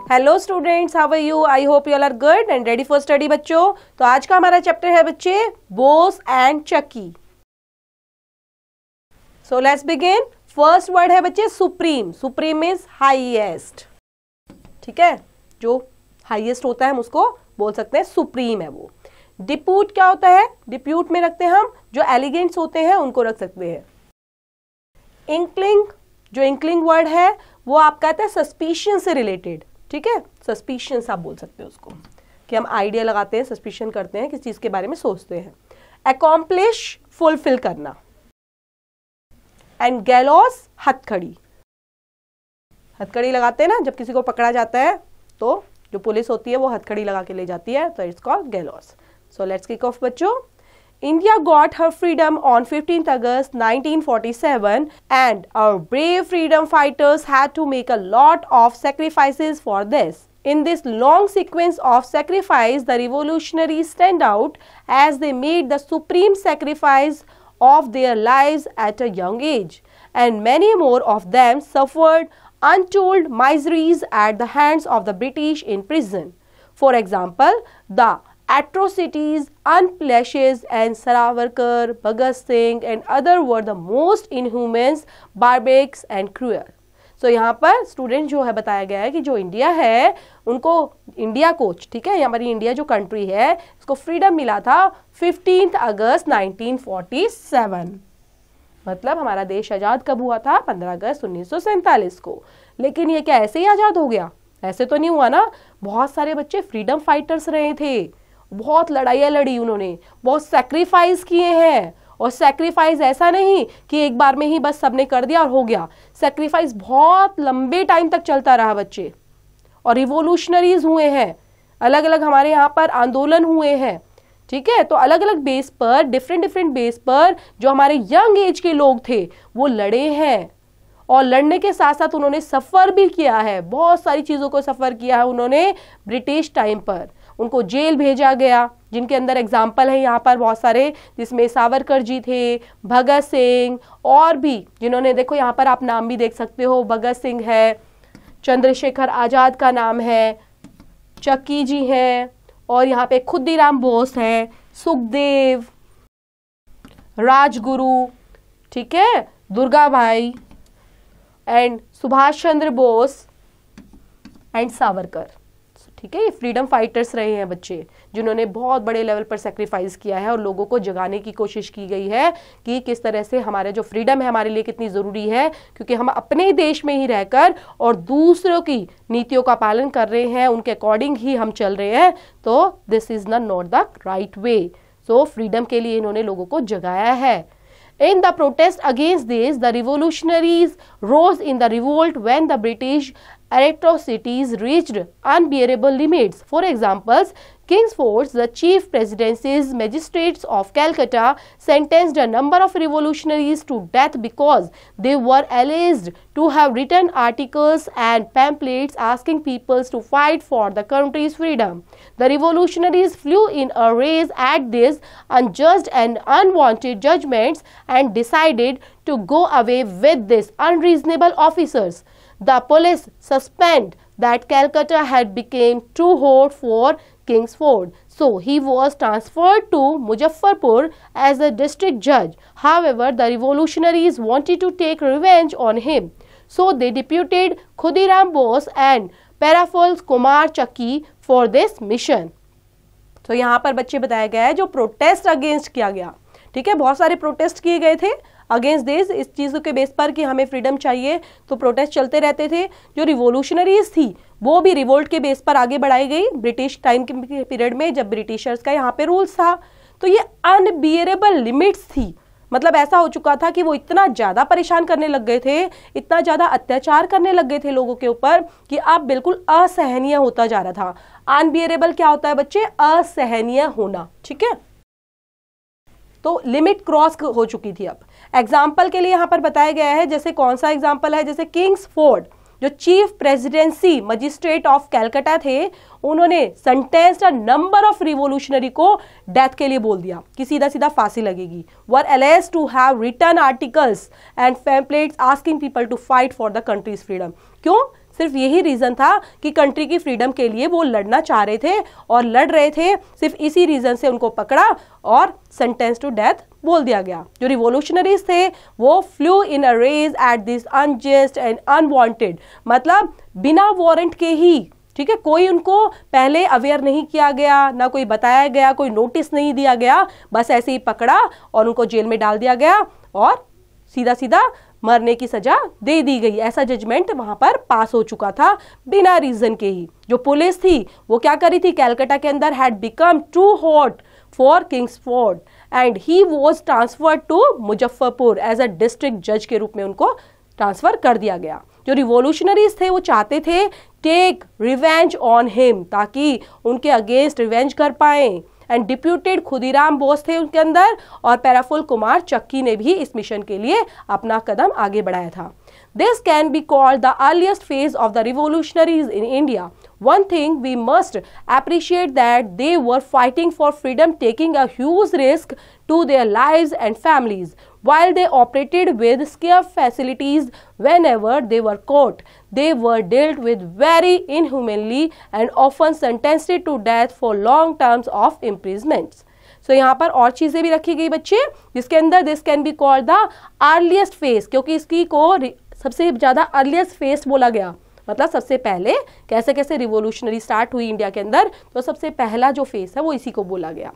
Hello students, how are you? I hope you all are good and ready for study बच्चों। तो आज का हमारा चैप्टर है बच्चे बोस एंड चक्की। So let's begin. First word है बच्चे सुप्रीम। सुप्रीम इज हाईएस्ट, ठीक है, जो हाईएस्ट होता है हम उसको बोल सकते हैं सुप्रीम है वो। डिप्यूट क्या होता है? डिप्यूट में रखते हैं हम जो एलिगेंट्स होते हैं उनको रख सकते हैं। इंक्लिंग, जो इंक्लिंग वर्ड है वो आप कहते हैं सस्पिशन से रिलेटेड, ठीक है, सस्पिशन आप बोल सकते हैं उसको, कि हम आइडिया लगाते हैं, सस्पिशन करते हैं, किस चीज के बारे में सोचते हैं। अकॉम्प्लिश, फुलफिल करना। एंड गैलोस, हथकड़ी। हथकड़ी लगाते हैं ना जब किसी को पकड़ा जाता है, तो जो पुलिस होती है वो हथकड़ी लगा के ले जाती है, तो it's called gallows. So let's kick off बच्चों। India got her freedom on 15th August 1947 and our brave freedom fighters had to make a lot of sacrifices for this. In this long sequence of sacrifice, the revolutionaries stand out as they made the supreme sacrifice of their lives at a young age, and many more of them suffered untold miseries at the hands of the British in prison. For example, the atrocities, unplashes and Savarkar, Bhagat Singh and other were the most inhumane, barbaric and cruel. So यहाँ पर student जो है बताया गया है कि जो India है उनको, इंडिया को, ठीक है, हमारी इंडिया जो कंट्री है इसको फ्रीडम मिला था 15 अगस्त 1947। मतलब हमारा देश आज़ाद कब हुआ था? 15 अगस्त 1947 को। लेकिन ये क्या ऐसे ही आज़ाद हो गया? ऐसे तो नहीं हुआ ना। बहुत सारे बच्चे फ्रीडम फाइटर्स रहे थे, बहुत लड़ाइयाँ लड़ी उन्होंने, बहुत सैक्रिफाइस किए हैं। और सैक्रिफाइस ऐसा नहीं कि एक बार में ही बस सबने कर दिया और हो गया। सैक्रिफाइस बहुत लंबे टाइम तक चलता रहा बच्चे। और रिवोल्यूशनरीज हुए हैं, अलग अलग हमारे यहाँ पर आंदोलन हुए हैं, ठीक है। तो अलग अलग बेस पर, डिफरेंट बेस पर जो हमारे यंग एज के लोग थे वो लड़े हैं। और लड़ने के साथ साथ उन्होंने सफ़र भी किया है, बहुत सारी चीज़ों को सफ़र किया है उन्होंने ब्रिटिश टाइम पर। उनको जेल भेजा गया, जिनके अंदर एग्जाम्पल है यहाँ पर बहुत सारे, जिसमें सावरकर जी थे, भगत सिंह और भी जिन्होंने, देखो यहाँ पर आप नाम भी देख सकते हो, भगत सिंह है, चंद्रशेखर आज़ाद का नाम है, चक्की जी हैं, और यहाँ पे खुदीराम बोस है, सुखदेव, राजगुरु, ठीक है, दुर्गा भाई एंड सुभाष चंद्र बोस एंड सावरकर, ठीक है। ये फ्रीडम फाइटर्स रहे हैं बच्चे, जिन्होंने बहुत बड़े लेवल पर सेक्रीफाइस किया है और लोगों को जगाने की कोशिश की गई है कि किस तरह से हमारे जो फ्रीडम है हमारे लिए कितनी ज़रूरी है, क्योंकि हम अपने देश में ही रहकर और दूसरों की नीतियों का पालन कर रहे हैं, उनके अकॉर्डिंग ही हम चल रहे हैं, तो this is not the right way. So freedom के लिए इन्होंने लोगों को जगाया है। In the protest against this, the revolutionaries rose in the revolt when the British atrocities reached unbearable limits. For example, Kingsford, the chief presidency's magistrates of Calcutta, sentenced a number of revolutionaries to death because they were alleged to have written articles and pamphlets asking people to fight for the country's freedom. The revolutionaries flew in a rage at these unjust and unwanted judgments and decided to go away with these unreasonable officers. The police suspect that Calcutta had become too hot for Kingsford, so he was transferred to Muzaffarpur as a district judge. However, the revolutionaries wanted to take revenge on him, so they deputed Khudiram Bose and Paraphul Kumar Chakki for this mission. तो यहाँ पर बच्चे बताया गया है जो protest against किया गया, ठीक है, बहुत सारे प्रोटेस्ट किए गए थे अगेंस्ट दिस, इस चीज़ों के बेस पर कि हमें फ्रीडम चाहिए, तो प्रोटेस्ट चलते रहते थे। जो रिवोल्यूशनरीज थी वो भी रिवोल्ट के बेस पर आगे बढ़ाई गई ब्रिटिश टाइम के पीरियड में, जब ब्रिटिशर्स का यहाँ पे रूल्स था। तो ये अनबियरेबल लिमिट्स थी, मतलब ऐसा हो चुका था कि वो इतना ज़्यादा परेशान करने लग गए थे, इतना ज़्यादा अत्याचार करने लग गए थे लोगों के ऊपर कि अब बिल्कुल असहनीय होता जा रहा था। अनबियरेबल क्या होता है बच्चे? असहनीय होना, ठीक है। तो लिमिट क्रॉस हो चुकी थी। अब एग्जाम्पल के लिए यहाँ पर बताया गया है, जैसे कौन सा एग्जाम्पल है, जैसे किंग्सफोर्ड जो chief presidency magistrate of Calcutta थे, उन्होंने sentenced a number of revolutionary को डेथ के लिए बोल दिया कि सीधा सीधा फांसी लगेगी। Were alleged to have written articles and pamphlets asking people to fight for the country's freedom. क्यों? सिर्फ यही रीजन था कि कंट्री की फ्रीडम के लिए वो लड़ना चाह रहे थे और लड़ रहे थे, सिर्फ इसी रीजन से उनको पकड़ा और सेंटेंस टू डेथ बोल दिया गया। जो रिवोल्यूशनरीज थे वो flew in a rage at this unjust and unwanted, मतलब बिना वारंट के ही, ठीक है, कोई उनको पहले अवेयर नहीं किया गया, ना कोई बताया गया, कोई नोटिस नहीं दिया गया, बस ऐसे ही पकड़ा और उनको जेल में डाल दिया गया और सीधा सीधा मरने की सजा दे दी गई। ऐसा जजमेंट वहां पर पास हो चुका था बिना रीजन के ही। जो पुलिस थी वो क्या करी थी, कैलकाटा के अंदर had become too hot for Kingsford and he was transferred to Muzaffarpur as a district जज के रूप में उनको ट्रांसफर कर दिया गया। जो रिवोल्यूशनरीज थे वो चाहते थे टेक रिवेंज ऑन हिम, ताकि उनके अगेंस्ट रिवेंज कर पाए। एंड डिप्यूटेड खुदीराम बोस थे उनके अंदर और पैराफुल कुमार चक्की ने भी इस मिशन के लिए अपना कदम आगे बढ़ाया था। This can be called the earliest phase of the revolutionaries in India. One thing we must appreciate that they were fighting for freedom, taking a huge risk to their lives and families. While they operated with scarce facilities whenever they were caught, they were dealt with very inhumanely and often sentenced to death for long terms of imprisonments. So यहाँ पर और चीजें भी रखी गई बच्चे, जिसके अंदर this can be called the earliest phase, क्योंकि इसकी को सबसे ज्यादा अर्लीस्ट फेज बोला गया, मतलब सबसे पहले कैसे कैसे रिवोल्यूशनरी स्टार्ट हुई इंडिया के अंदर, तो सबसे पहला जो फेज है वो इसी को बोला गया।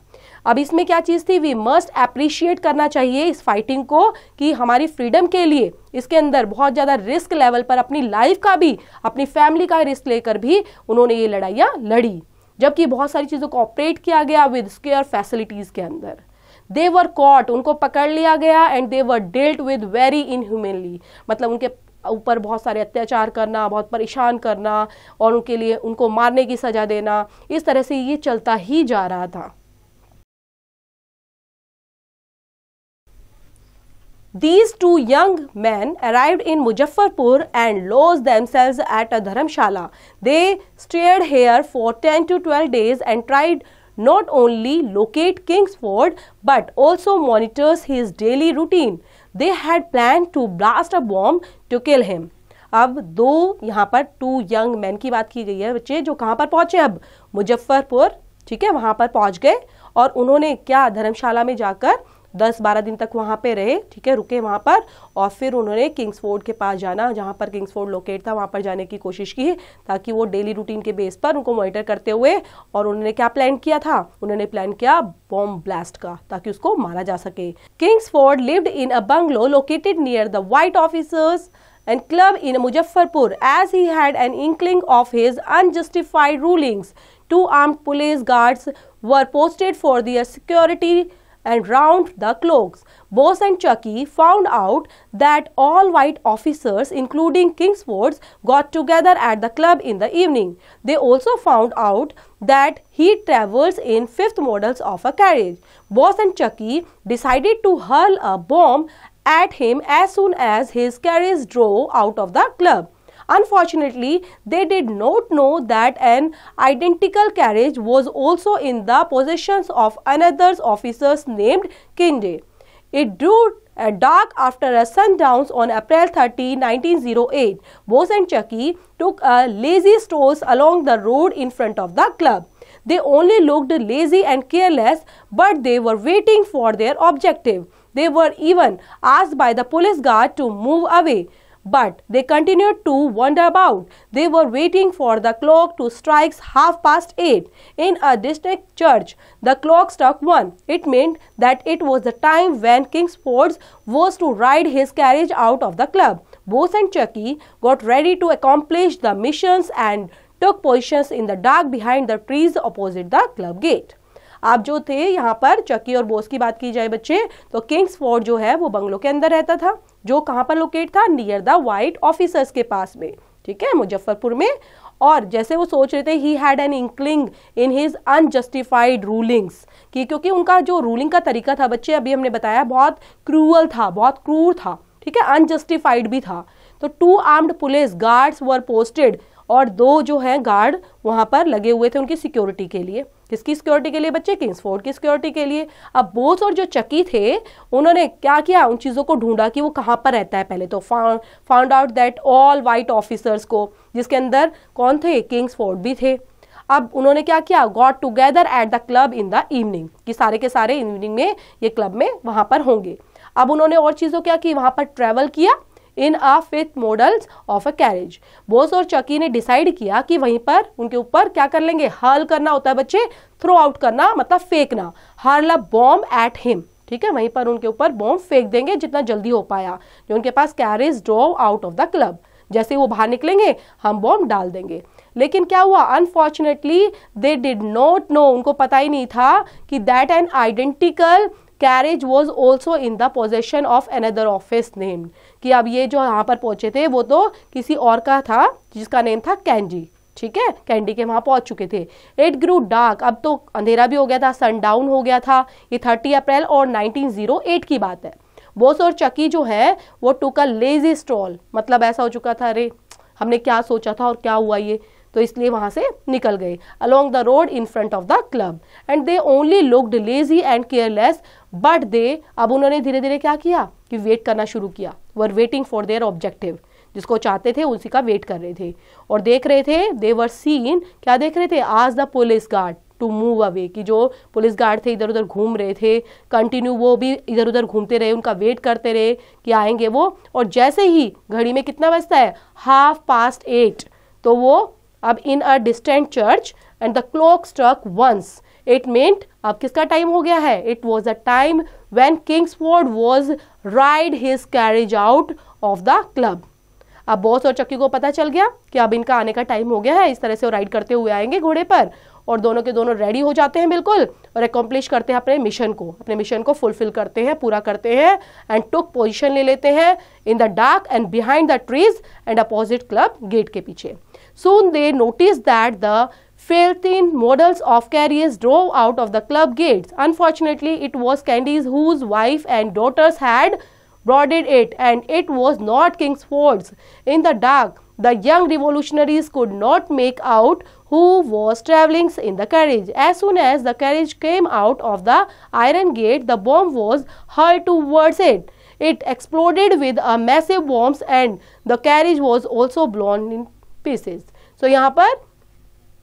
अब इसमें क्या चीज थी, वी मस्ट अप्रिशिएट करना चाहिए इस फाइटिंग को कि हमारी फ्रीडम के लिए इसके अंदर बहुत ज्यादा रिस्क लेवल पर अपनी लाइफ का भी, अपनी फैमिली का रिस्क लेकर भी उन्होंने ये लड़ाइयाँ लड़ी, जबकि बहुत सारी चीजों को ऑपरेट किया गया विद स्केयर फैसिलिटीज के अंदर। दे वर कॉट, उनको पकड़ लिया गया and they were dealt with very inhumanly, मतलब उनके ऊपर बहुत सारे अत्याचार करना, बहुत परेशान करना और उनके लिए उनको मारने की सजा देना, इस तरह से ये चलता ही जा रहा था। These two young men arrived in Muzaffarpur and lodged themselves at a dharamshala. They stayed here for 10 to 12 days and tried not only locate Kingsford but also monitors his daily routine. They had planned to blast a bomb to kill him. अब दो यहाँ पर to young man की बात की गई है बच्चे, जो कहाँ पर पहुंचे, अब मुजफ्फरपुर, ठीक है, वहां पर पहुंच गए और उन्होंने क्या धर्मशाला में जाकर 10-12 दिन तक वहां पे रहे, ठीक है, रुके वहां पर और फिर उन्होंने किंग्सफोर्ड के पास जाना, जहां पर किंग्सफोर्ड लोकेट था, वहां पर जाने की कोशिश की ताकि वो डेली रूटीन के बेस पर उनको मॉनिटर करते हुए, और उन्होंने क्या प्लान किया था, उन्होंने प्लान किया बॉम्ब ब्लास्ट का ताकि उसको मारा जा सके। Kingsford lived in a bungalow located near the white officers and club in Muzaffarpur as he had an inkling of his unjustified rulings. 2 armed police guards were posted for their security and round the clocks. Bose and Chucky found out that all white officers, including Kingsford's, got together at the club in the evening. They also found out that he travels in 5th models of a carriage. Bose and Chucky decided to hurl a bomb at him as soon as his carriage drove out of the club. Unfortunately, they did not know that an identical carriage was also in the possession of another officer named Kinde. It drew dark after a sundown on April 30, 1908. Bose and Chucky took a lazy stroll along the road in front of the club. They only looked lazy and careless, but they were waiting for their objective. They were even asked by the police guard to move away, but they continued to wander about. They were waiting for the clock to strike 8:30. In a distant church, the clock struck 1. It meant that it was the time when Kingsford was to ride his carriage out of the club. Bose and Chucky got ready to accomplish the missions and took positions in the dark behind the trees opposite the club gate. आप जो थे यहाँ पर चक्की और बोस की बात की जाए बच्चे, तो किंग्सफोर्ड जो है वो बंगलो के अंदर रहता था, जो कहाँ पर लोकेट था, नियर द व्हाइट ऑफिसर्स के पास में, ठीक है, मुजफ्फरपुर में। और जैसे वो सोच रहे थे, he had an inkling in his unjustified rulings, कि क्योंकि उनका जो रूलिंग का तरीका था बच्चे, अभी हमने बताया, बहुत क्रूअल था, बहुत क्रूर था, ठीक है, अनजस्टिफाइड भी था। तो 2 आर्म्ड पुलिस गार्ड्स वर पोस्टेड, और 2 जो है गार्ड वहां पर लगे हुए थे उनकी सिक्योरिटी के लिए, किसकी सिक्योरिटी के लिए बच्चे? किंग्सफोर्ड की सिक्योरिटी के लिए। अब बोस और जो चकी थे उन्होंने क्या किया, उन चीज़ों को ढूंढा कि वो कहाँ पर रहता है। पहले तो found out that all white officers को, जिसके अंदर कौन थे? किंग्सफोर्ड भी थे। अब उन्होंने क्या किया, got together at the club in the evening, कि सारे के सारे इवनिंग में ये क्लब में वहां पर होंगे। अब उन्होंने और चीज़ों क्या की, वहां पर ट्रेवल किया in a fifth models of a carriage. Bose और चकी ने डिसाइड किया कि वहीं पर उनके ऊपर क्या कर लेंगे, हर्ल करना होता है बच्चे, थ्रो आउट करना मतलब फेंकना, hurl a bomb at him, ठीक है, वहीं पर उनके ऊपर बॉम्ब फेंक देंगे जितना जल्दी हो पाया। जो उनके पास carriage drove out of the club, जैसे वो बाहर निकलेंगे हम बॉम्ब डाल देंगे। लेकिन क्या हुआ, unfortunately they did not know, उनको पता ही नहीं था कि that an identical carriage was also in the possession of another office named, कि अब ये जो यहाँ पर पहुंचे थे वो तो किसी और का था जिसका नेम था कैंडी, ठीक है, कैंडी के वहां पहुंच चुके थे। इट ग्रू डार्क, अब तो अंधेरा भी हो गया था, सनडाउन हो गया था। ये 30 अप्रैल और 1908 की बात है। बोस और चकी जो है वो टुक अ लेजी स्ट्रॉल, मतलब ऐसा हो चुका था, अरे हमने क्या सोचा था और क्या हुआ ये, तो इसलिए वहां से निकल गए along the road in front of the club and they only looked lazy and careless but they, अब उन्होंने धीरे धीरे क्या किया कि वेट करना शुरू किया, were waiting for their objective, जिसको चाहते थे उसी का वेट कर रहे थे और देख रहे थे, दे वर सीन, क्या देख रहे थे, आज the police guard to move away, कि जो पुलिस गार्ड थे इधर उधर घूम रहे थे, कंटिन्यू वो भी इधर उधर घूमते रहे, उनका वेट करते रहे कि आएंगे वो। और जैसे ही घड़ी में कितना बजता है, 8:30, तो वो अब in a distant church and the clock struck once, it meant अब किसका टाइम हो गया है, it was a time when Kingsford was ride his carriage out of the club. अब बॉस और चक्की को पता चल गया कि अब इनका आने का टाइम हो गया है, इस तरह से वो राइड करते हुए आएंगे घोड़े पर, और दोनों के दोनों रेडी हो जाते हैं बिल्कुल और अकम्प्लिश करते हैं अपने मिशन को फुलफिल करते हैं, पूरा करते हैं एंड टुक पोजीशन ले लेते हैं in the dark and behind the trees and opposite club gate के पीछे। Soon they noticed that the 15 models of carriages drove out of the club gates. Unfortunately, it was Candy's whose wife and daughters had boarded it, and it was not Kingsford's. In the dark, the young revolutionaries could not make out who was traveling in the carriage. As soon as the carriage came out of the iron gate, the bomb was hurled towards it. It exploded with a massive bomb, and the carriage was also blown in pieces. So यहाँ पर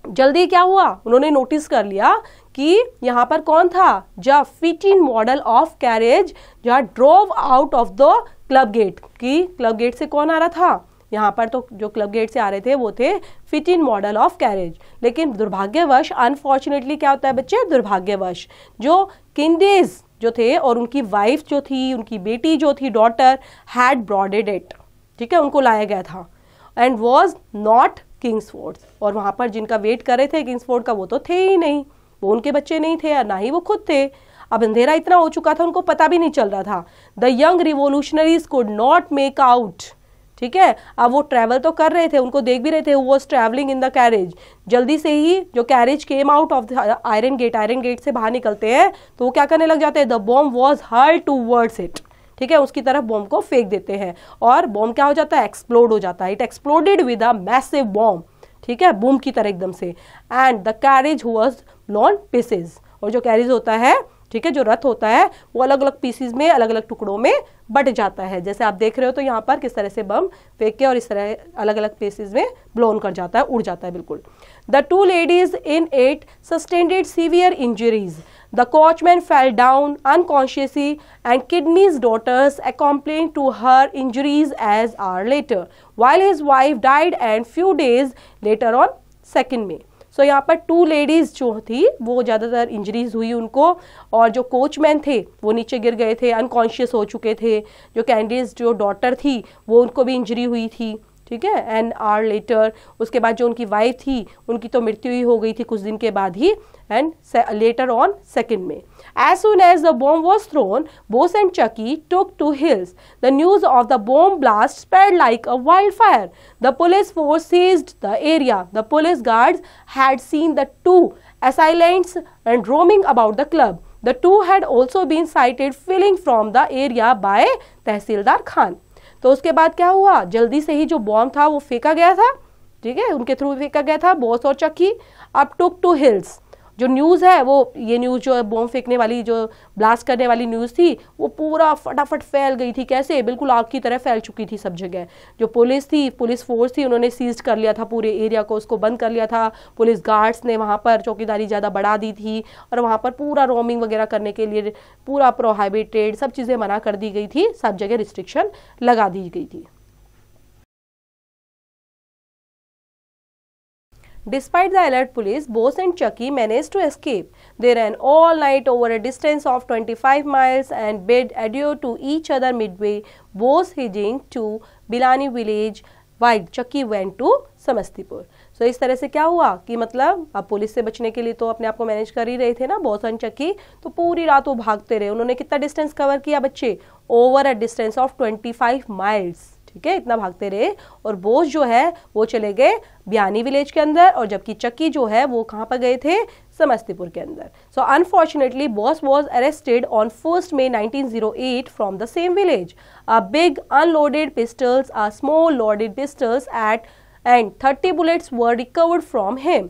जल्दी क्या हुआ, उन्होंने notice कर लिया कि यहाँ पर कौन था, जब 15 मॉडल ऑफ कैरेज जहाँ drove out of the club gate, कि क्लब गेट से कौन आ रहा था, यहाँ पर तो जो क्लब गेट से आ रहे थे वो थे 15 मॉडल ऑफ कैरेज। लेकिन दुर्भाग्यवश, अनफॉर्चुनेटली क्या होता है बच्चे, दुर्भाग्यवश जो किंडीज जो थे और उनकी वाइफ जो थी, उनकी बेटी जो थी, डॉटर, हैड ब्रॉडेड इट, ठीक है, उनको लाया गया था एंड वॉज नॉट किंग्सफोर्ड, और वहां पर जिनका वेट कर रहे थे किंग्सफोर्ड का वो तो थे ही नहीं, वो उनके बच्चे नहीं थे और ना ही वो खुद थे। अब अंधेरा इतना हो चुका था उनको पता भी नहीं चल रहा था। The young revolutionaries could not make out, ठीक है, अब वो ट्रैवल तो कर रहे थे, उनको देख भी रहे थे, वो ट्रैवलिंग इन द कैरेज। जल्दी से ही जो carriage came out of the iron gate से बाहर निकलते हैं तो वो क्या करने लग जाते हैं, the bomb was hurled towards it, ठीक है, उसकी तरफ बॉम्ब को फेंक देते हैं और बॉम्ब क्या हो जाता है, एक्सप्लोड हो जाता है। It exploded with a massive bomb, ठीक है, बूम की तरह एकदम से, and the carriage was blown pieces, और जो कैरेज होता है, ठीक है, जो रथ होता है वो अलग अलग पीसेस में, अलग अलग टुकड़ों में बट जाता है। जैसे आप देख रहे हो तो यहाँ पर किस तरह से बम फेंक के और इस तरह अलग अलग पीसेस में ब्लोन कर जाता है, उड़ जाता है बिल्कुल। The two ladies in it sustained severe injuries, the coachman fell down unconsciously and Kidney's daughters accompanied to her injuries as hour later, while his wife died and few days later on 2 May. सो यहाँ पर 2 ladies जो थी वो ज़्यादातर injuries हुई उनको, और जो कोचमैन थे वो नीचे गिर गए थे, अनकॉन्शियस हो चुके थे। जो कैंडीज जो डॉटर थी वो उनको भी इंजरी हुई थी, ठीक है, एंड आवर लेटर, उसके बाद जो उनकी वाइफ थी उनकी तो मृत्यु ही हो गई थी कुछ दिन के बाद ही, and later on 2 May. As soon as the bomb was thrown, Bose and Chucky took to hills. The news of the bomb blast spread like a wildfire. The police force seized the area. The police guards had seen the 2 assailants and roaming about the club. The 2 had also been sighted fleeing from the area by तहसीलदार खान। तो उसके बाद क्या हुआ, जल्दी से ही जो bomb था वो फेंका गया था, ठीक है, उनके थ्रू फेंका गया था, बॉस और चक्की अब टुक टू हिल्स, जो न्यूज़ है वो, ये न्यूज़ जो बॉम्ब फेंकने वाली, जो ब्लास्ट करने वाली न्यूज़ थी, वो पूरा फटाफट फैल गई थी। कैसे? बिल्कुल आग की तरह फैल चुकी थी सब जगह। जो पुलिस थी, पुलिस फोर्स थी, उन्होंने सीज कर लिया था पूरे एरिया को, उसको बंद कर लिया था। पुलिस गार्ड्स ने वहाँ पर चौकीदारी ज़्यादा बढ़ा दी थी और वहाँ पर पूरा रोमिंग वगैरह करने के लिए पूरा प्रोहाइबिटेड, सब चीज़ें मना कर दी गई थी, सब जगह रिस्ट्रिक्शन लगा दी गई थी। Despite the alert police, Bose and Chucky managed to escape. They ran all night over a distance of 25 miles and bid adieu to each other midway, Bose heading to Bilani village while Chucky went to Samastipur. सो इस तरह से क्या हुआ कि मतलब अब police से बचने के लिए तो अपने आप को मैनेज कर ही रहे थे ना बोस एंड चक्की, तो पूरी रात वो भागते रहे। उन्होंने कितना डिस्टेंस कवर किया बच्चे? Over a distance of 25 miles. ठीक है, इतना भागते रहे। और बोस जो है वो चले गए बियानी विलेज के अंदर, और जबकि चक्की जो है वो कहाँ पर गए थे? समस्तीपुर के अंदर। So unfortunately boss was arrested on 1 May 1908 from the same village. A big unloaded pistols, a small loaded pistols and 30 bullets were recovered from him.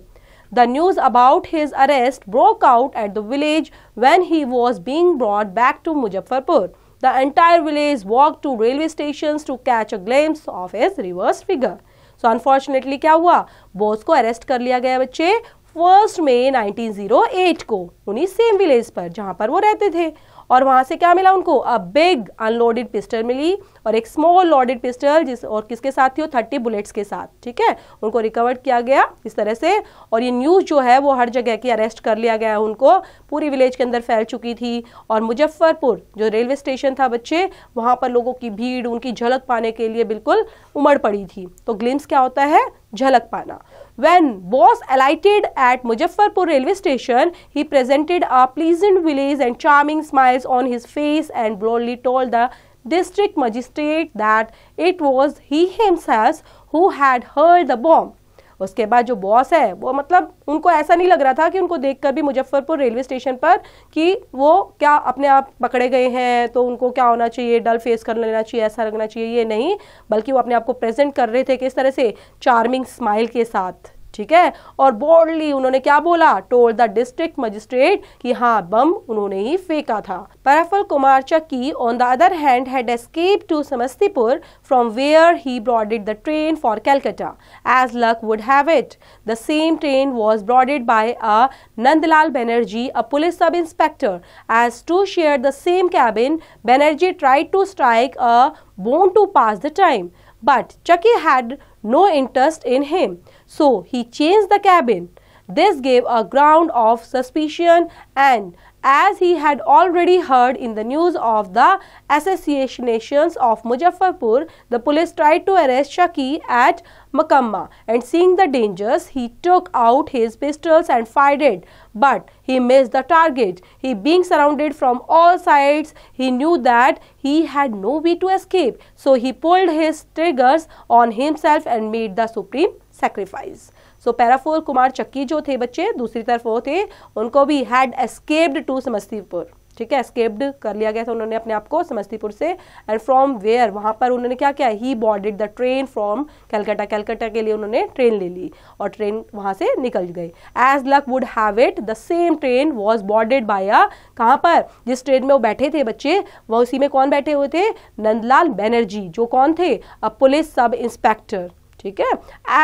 The news about his arrest broke out at the village when he was being brought back to Muzaffarpur. The entire village walked to railway stations to catch a glimpse of his reversed figure. So unfortunately क्या हुआ? Boss को arrest कर लिया गया बच्चे 1 May 1908 को, उन्हीं same village पर जहां पर वो रहते थे। और वहां से क्या मिला उनको? अ बिग अनलोडेड पिस्टल मिली और एक स्मॉल लोडेड पिस्टल, जिस और किसके साथ थी? वो 30 बुलेट्स के साथ। ठीक है, उनको रिकवर किया गया इस तरह से। और ये न्यूज़ जो है वो हर जगह की, अरेस्ट कर लिया गया उनको, पूरी विलेज के अंदर फैल चुकी थी। और मुजफ्फरपुर जो रेलवे स्टेशन था बच्चे, वहां पर लोगों की भीड़ उनकी झलक पाने के लिए बिल्कुल उमड़ पड़ी थी। तो ग्लिम्स क्या होता है? झलक पाना। When Bose alighted at Muzaffarpur railway station, he presented a pleasant village and charming smiles on his face and boldly told the district magistrate that it was he himself who had hurled the bomb. उसके बाद जो boss है वो मतलब उनको ऐसा नहीं लग रहा था कि उनको देखकर भी मुजफ्फरपुर रेलवे स्टेशन पर कि वो क्या अपने आप पकड़े गए हैं, तो उनको क्या होना चाहिए? डल फेस कर लेना चाहिए, ऐसा लगना चाहिए, ये नहीं, बल्कि वो अपने आप को प्रेजेंट कर रहे थे किस तरह से? चार्मिंग स्माइल के साथ। ठीक है, और बोल्डली उन्होंने क्या बोला? टोल्ड द डिस्ट्रिक्ट मजिस्ट्रेट कि हाँ, बम उन्होंने ही फेंका था। Prafulla Kumar Chaki on the other hand had escaped to Samastipur from where he boarded the train for Calcutta. As luck would have it, the same train was boarded by a Nandlal Banerjee, a police sub-inspector. As two shared the same cabin, Banerjee tried to strike a bone to pass the time, but Chucky had no interest in him, so he changed the cabin. This gave a ground of suspicion, and as he had already heard in the news of the assassinations of Muzaffarpur, the police tried to arrest Chucky at Makamma, and seeing the dangers, he took out his pistols and fired it, but he missed the target. He being surrounded from all sides, he knew that he had no way to escape, so he pulled his triggers on himself and made the supreme sacrifice. सो प्रफुल्ल कुमार चक्की जो थे बच्चे, दूसरी तरफ वो थे, उनको भी हैड एस्केप्ड टू समस्तीपुर। ठीक है, एस्केप्ड कर लिया गया था उन्होंने अपने आप को समस्तीपुर से। एंड फ्रॉम वेयर, वहां पर उन्होंने क्या किया? He boarded the train from Calcutta. Calcutta के लिए उन्होंने ट्रेन ले ली और ट्रेन वहां से निकल गई। As luck would have it, the same train was boarded by a, कहाँ पर? जिस ट्रेन में वो बैठे थे बच्चे, वो उसी में कौन बैठे हुए थे? नंदलाल बनर्जी, जो कौन थे? A police sub inspector. ठीक है,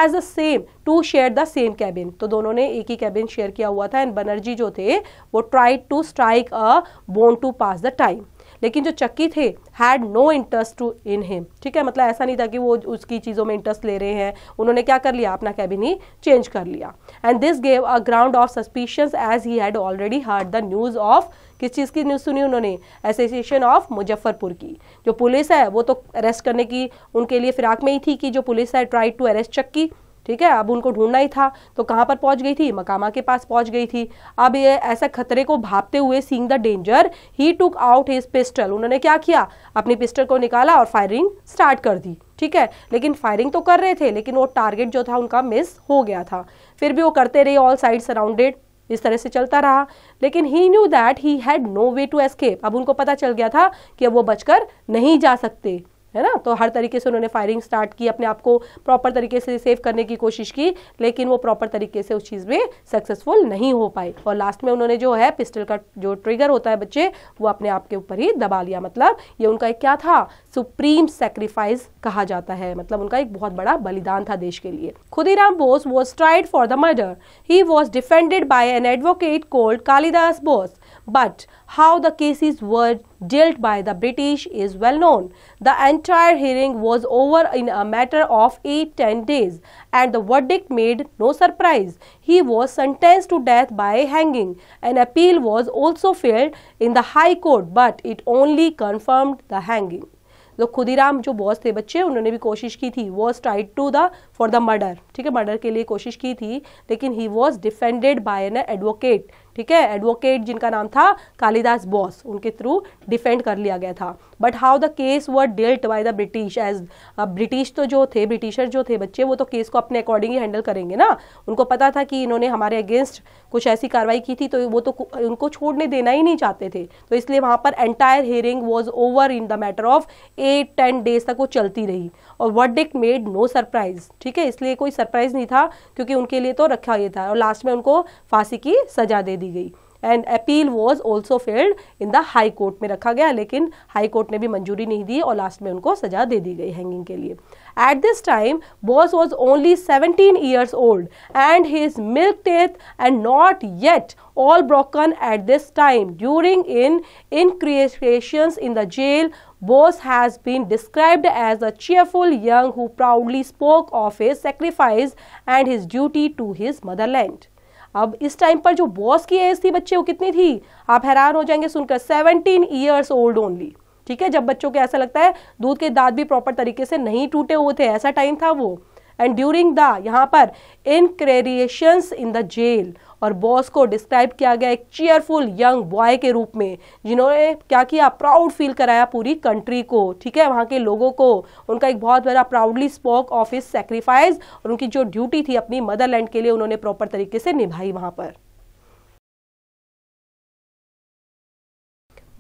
as a same to share the same cabin, तो दोनों ने एक ही कैबिन शेयर किया हुआ था। एंड बनर्जी जो थे वो tried to strike a bone to pass the time, लेकिन जो चक्की थे had no interest to in him. ठीक है, मतलब ऐसा नहीं था कि वो उसकी चीज़ों में इंटरेस्ट ले रहे हैं, उन्होंने क्या कर लिया? अपना कैबिन ही चेंज कर लिया। And this gave a ground of suspicions as he had already heard the news of, किस चीज़ की न्यूज़ सुनी उन्होंने? एसोसिएशन ऑफ मुजफ्फरपुर की। जो पुलिस है वो तो अरेस्ट करने की उनके लिए फिराक में ही थी कि जो पुलिस है ट्राई टू अरेस्ट चक्की। ठीक है, अब उनको ढूंढना ही था, तो कहाँ पर पहुंच गई थी? मकामा के पास पहुंच गई थी। अब ये ऐसा खतरे को भापते हुए, seeing the danger, he took out his pistol, उन्होंने क्या किया? अपनी पिस्टल को निकाला और फायरिंग स्टार्ट कर दी। ठीक है, लेकिन फायरिंग तो कर रहे थे, लेकिन वो टारगेट जो था उनका मिस हो गया था। फिर भी वो करते रहे, ऑल साइड सराउंडेड, इस तरह से चलता रहा। लेकिन he knew that he had no way to escape, अब उनको पता चल गया था कि अब वो बचकर नहीं जा सकते, है ना। तो हर तरीके से उन्होंने फायरिंग स्टार्ट की, अपने आप को प्रॉपर तरीके से सेव करने की कोशिश की, लेकिन वो प्रॉपर तरीके से उस चीज़ में सक्सेसफुल नहीं हो पाए और लास्ट में उन्होंने जो है पिस्टल का जो ट्रिगर होता है बच्चे, वो अपने आप के ऊपर ही दबा लिया। मतलब ये उनका एक क्या था, सुप्रीम सैक्रिफाइस कहा जाता है, मतलब उनका एक बहुत बड़ा बलिदान था देश के लिए। Khudiram Bose was tried for the murder. He was defended by an advocate called Kalidas Bose. But how the cases were dealt by the British is well known. The entire hearing was over in a matter of 8-10 days, and the verdict made no surprise. He was sentenced to death by hanging. An appeal was also filed in the High Court, but it only confirmed the hanging. तो खुदीराम जो boss थे बच्चे, उन्होंने भी कोशिश की थी, was tried to the for the murder, ठीक है, मर्डर के लिए कोशिश की थी, लेकिन he was defended by an advocate, ठीक है, एडवोकेट जिनका नाम था कालिदास बोस, उनके थ्रू डिफेंड कर लिया गया था। But how the case were dealt by the British, एज ब्रिटिश तो जो थे, ब्रिटिशर जो थे बच्चे, वो तो केस को अपने अकॉर्डिंग ही हैंडल करेंगे ना। उनको पता था कि इन्होंने हमारे अगेंस्ट कुछ ऐसी कार्रवाई की थी, तो वो तो उनको छोड़ने देना ही नहीं चाहते थे, तो इसलिए वहां पर entire hearing was over in the matter of 8-10 days तक वो चलती रही और वर्डिक्ट मेड नो सरप्राइज, ठीक है, इसलिए कोई सरप्राइज नहीं था क्योंकि उनके लिए तो रखा ये था और लास्ट में उनको फांसी की सजा दे दी गई। And appeal was also failed in the high court में रखा गया, लेकिन हाई कोर्ट ने भी मंजूरी नहीं दी और लास्ट में उनको सजा दे दी गई हैंगिंग के लिए। At this time, Bose was only 17 years old, and his milk teeth and not yet all broken at this time. During incarcerations in the jail, Bose has been described as a cheerful young who proudly spoke of his sacrifice and his duty to his motherland. अब इस time पर जो boss की as थी बच्चे, वो कितनी थी, आप हैरान हो जाएंगे सुनकर, 17 years old ओनली, ठीक है, जब बच्चों को ऐसा लगता है दूध के दांत भी प्रॉपर तरीके से नहीं टूटे हुए थे, ऐसा टाइम था वो। एंड ड्यूरिंग द, यहाँ पर इनक्रेरिएशंस इन द जेल, और बॉस को डिस्क्राइब किया गया एक चीयरफुल यंग बॉय के रूप में, जिन्होंने क्या किया, प्राउड फील कराया पूरी कंट्री को, ठीक है, वहाँ के लोगों को। उनका एक बहुत बड़ा proudly spoke of his sacrifice, और उनकी जो ड्यूटी थी अपनी मदरलैंड के लिए, उन्होंने प्रॉपर तरीके से निभाई वहां पर।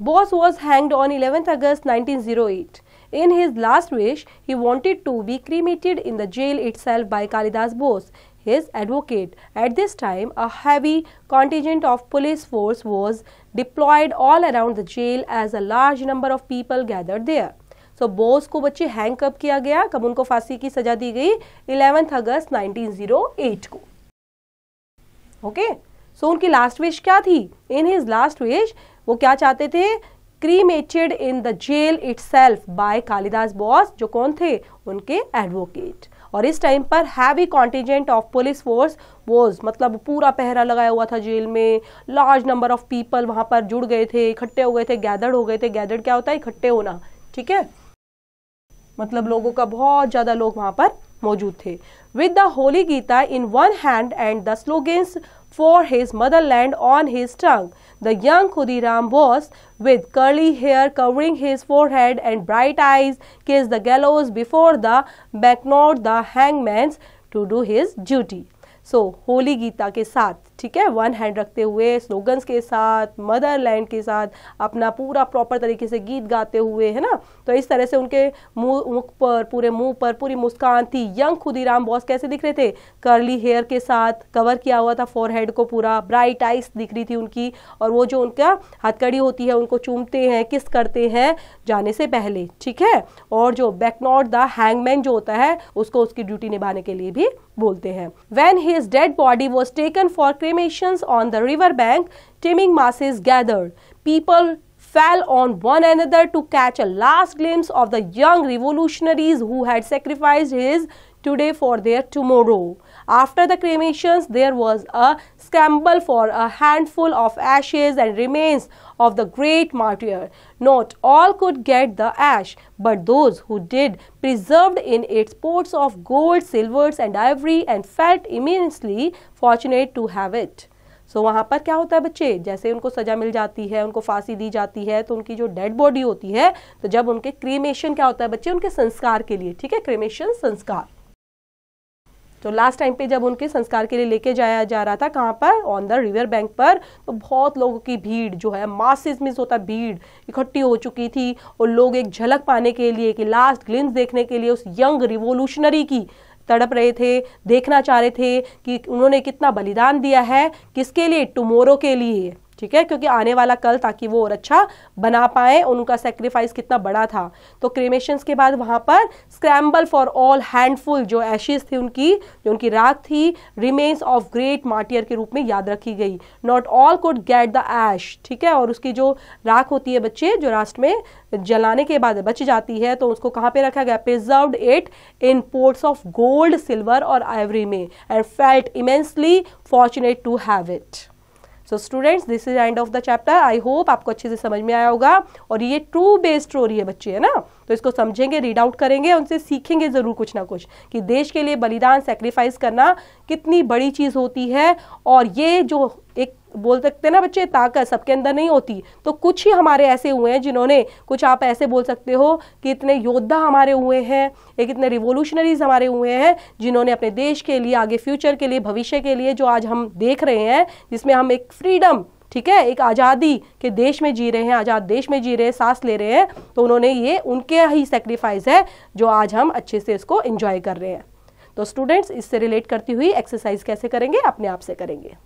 Bose was hanged on 11th August 1908. In his last wish, he wanted to be cremated in the jail itself by Kalidas Bose, his advocate. At this time, a heavy contingent of police force was deployed all around the jail as a large number of people gathered there. So, Bose को बच्चे hang कब किया गया, कब उनको फांसी की सजा दी गई, 11th अगस्त 1908 को। ओके, सो उनकी लास्ट विश क्या थी, इन हिज लास्ट विश वो क्या चाहते थे, cremated in the jail itself by Kalidas Bose, जो कौन थे, उनके एडवोकेट। और इस टाइम पर heavy contingent of police force was, मतलब पूरा पहरा लगाया हुआ था जेल में, लार्ज नंबर ऑफ पीपल वहां पर जुड़ गए थे, इकट्ठे हो गए थे, गैदर्ड हो गए थे। गैदर्ड क्या होता है, इकट्ठे होना, ठीक है, मतलब लोगों का बहुत ज्यादा लोग वहां पर मौजूद थे। With the holy Gita in one hand and the slogans for his motherland on his tongue, the young Khudiram Bose, with curly hair covering his forehead and bright eyes, kissed the gallows before the banknote the hangman's to do his duty. So, holy Gita के साथ, ठीक है, one hand रखते हुए, slogans के साथ, Motherland के साथ, अपना पूरा प्रॉपर तरीके से गीत गाते हुए, है ना, तो इस तरह से उनके मुख पर, पूरे मुंह पर पूरी मुस्कान थी। यंग खुदीराम बॉस कैसे दिख रहे थे, कर्ली हेयर के साथ, कवर किया हुआ था फोरहेड को पूरा, ब्राइट आइज दिख रही थी उनकी, और वो जो उनका हथकड़ी होती है उनको चूमते हैं, किस करते हैं जाने से पहले, ठीक है, और जो बैकनॉट द हैंगमैन जो होता है उसको उसकी ड्यूटी निभाने के लिए भी बोलते हैं। When his dead body was taken for cremations on the river bank, teeming masses gathered. People fell on one another to catch a last glimpse of the young revolutionaries who had sacrificed his today for their tomorrow. After the cremations, there was a scramble for a handful of ashes and remains of the great martyr. Not all could get the ash, but those who did preserved in its pots of gold, silvers and ivory and felt immensely fortunate to have it. So, वहाँ पर क्या होता है बच्चे, जैसे उनको सजा मिल जाती है, उनको फांसी दी जाती है, तो उनकी जो डेड बॉडी होती है, तो जब उनके क्रीमेशन क्या होता है बच्चे, उनके संस्कार के लिए, ठीक है, क्रीमेशन संस्कार, तो लास्ट टाइम पे जब उनके संस्कार के लिए लेके जाया जा रहा था, कहाँ पर, ऑन द रिवर बैंक पर, तो बहुत लोगों की भीड़ जो है, मासेस मिस होता भीड़ इकट्ठी हो चुकी थी, और लोग एक झलक पाने के लिए, कि लास्ट ग्लिम्स देखने के लिए उस यंग रिवोल्यूशनरी की तड़प रहे थे, देखना चाह रहे थे कि उन्होंने कितना बलिदान दिया है, किसके लिए, टुमारो के लिए, ठीक है, क्योंकि आने वाला कल ताकि वो और अच्छा बना पाए, उनका सेक्रीफाइस कितना बड़ा था। तो क्रेमेशंस के बाद वहां पर स्क्रैम्बल फॉर ऑल हैंडफुल जो एशेस थी उनकी, जो उनकी राख थी, रिमेन्स ऑफ ग्रेट मार्टियर के रूप में याद रखी गई। Not all could get the ash, ठीक है, और उसकी जो राख होती है बच्चे, जो लास्ट में जलाने के बाद बच जाती है, तो उसको कहाँ पे रखा गया, preserved it in ports of gold, silver और आइवरी में, and felt immensely fortunate to have it. So students, this is end of the chapter. I hope आपको अच्छे से समझ में आया होगा, और ये ट्रू बेस्ड स्टोरी है बच्चे, है ना, तो इसको समझेंगे, रीड आउट करेंगे, उनसे सीखेंगे जरूर कुछ ना कुछ कि देश के लिए बलिदान, सेक्रीफाइस करना कितनी बड़ी चीज होती है। और ये जो एक बोल सकते हैं ना बच्चे, ताकत सबके अंदर नहीं होती, तो कुछ ही हमारे ऐसे हुए हैं जिन्होंने, कुछ आप ऐसे बोल सकते हो कि इतने योद्धा हमारे हुए हैं, एक इतने रिवोल्यूशनरीज हमारे हुए हैं जिन्होंने अपने देश के लिए, आगे फ्यूचर के लिए, भविष्य के लिए, जो आज हम देख रहे हैं, जिसमें हम एक फ्रीडम, ठीक है, एक आज़ादी के देश में जी रहे हैं, आज़ाद देश में जी रहे हैं, सांस ले रहे हैं, तो उन्होंने, ये उनके ही सेक्रीफाइस है जो आज हम अच्छे से इसको एंजॉय कर रहे हैं। तो स्टूडेंट्स, इससे रिलेट करती हुई एक्सरसाइज कैसे करेंगे, अपने आप से करेंगे।